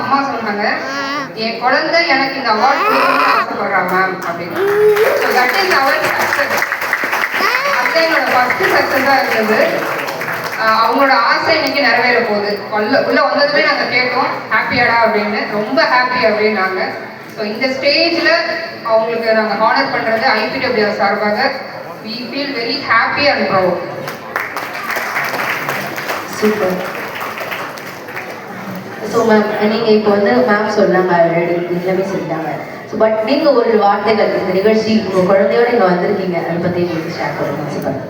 அம்மா சொன்னாங்க, என் குழந்தை எனக்கு இந்த அவார்ட் கொடுக்கணும்னு ஆசைப்படுறா மேம் அப்படின்னு. So that is our success. அதுதான் என்னோட ஃபர்ஸ்ட் சக்ஸஸாக இருந்தது. அவங்களோட ஆசை இன்னைக்கு நிறைவேற போகுது. உள்ள வந்ததுமே நாங்கள் கேட்டோம் ஹாப்பியாடா அப்படின்னு. ரொம்ப ஹாப்பி அப்படின்னாங்க. ஸோ இந்த ஸ்டேஜில் அவங்களுக்கு நாங்கள் ஹானர் பண்ணுறது IPWR சார்பாக we feel very happy and proud. Super. So ma'am நீங்கள் இப்போ வந்து மேம் சொன்னாங்க எல்லாமே சொல்லிட்டாங்க. ஸோ பட் நீங்கள் ஒரு வார்த்தைகள் இந்த நிகழ்ச்சி உங்கள் குழந்தையோடு இங்கே வந்திருக்கீங்க, அதை பற்றி நீங்கள் ஷேர் பண்ணுங்க. சூப்பர்.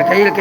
கையில்